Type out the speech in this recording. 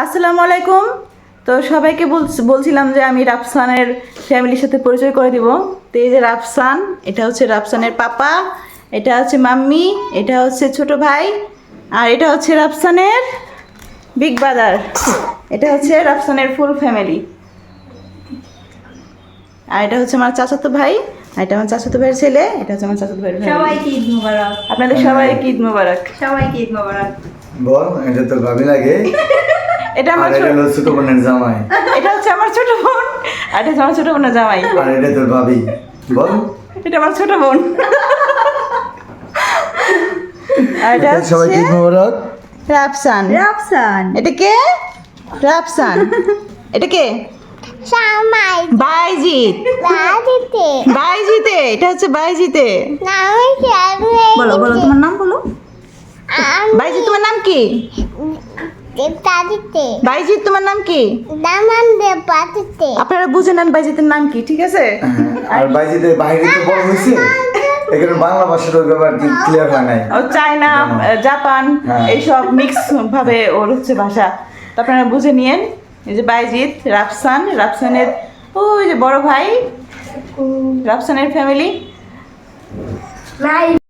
আসসালামু আলাইকুম। তো সবাইকে বলছিলাম যে আমি রাফসানের ফ্যামিলির সাথে পরিচয় করে দিব। তো এই যে রাফসান, এটা হচ্ছে রাফসানের পাপা, এটা হচ্ছে মাম্মি, এটা হচ্ছে ছোট ভাই, আর এটা হচ্ছে রাফসানের বিগ ব্রাদার। এটা হচ্ছে রাফসানের ফুল ফ্যামিলি। আর এটা হচ্ছে আমার চাচাতো ভাই, আর এটা আমার চাচাতো ভাইয়ের ছেলে, এটা হচ্ছে আমার চাচাতো ভাইয়ের ফ্যামিলি। সবাইকে ঈদ মোবারক। আপনাদের সবাইকে ঈদ মোবারক। সবাইকে ঈদ মোবারক। বল, এটা তোর ভাবি লাগে। এটা আমার আর এটা হলো ছোট বোনের জামাই। এটা হচ্ছে আমার ছোট বোন, আর এটা হচ্ছে আমার ছোট বোনের জামাই। আর এটা তোর ভাবি। বল, এটা আমার ছোট বোন। আর এটা সবাইকে ঈদ হচ্ছে মোবারক। রাফসান। রাফসান। এটা কে? রাফসান। এটা কে? সামাই বাইজিত। দাদিতে বাইজিতে, এটা হচ্ছে বাইজিতে। নামে সামনে বলো বলো তোমার নাম বলো। বাইজিত, তোমার নাম কি? দাদিতে বাইজিত, তোমার নাম কি? দামান দে পাতিতে আপনারা বুঝে নেন বাইজিতের নাম কি, ঠিক আছে? আর বাইজিতে বাইরে তো বড় হয়েছে, এখানে বাংলা ভাষার ওই ব্যাপার ক্লিয়ার হয় নাই। ও চায়না, জাপান, হ্যাঁ। এইসব মিক্স ভাবে ওর হচ্ছে ভাষা। তো আপনারা বুঝে নিয়েন। এই যে বাইজিত, রাফসান, রাফসানের ওই যে বড় ভাই, রাফসানের ফ্যামিলি।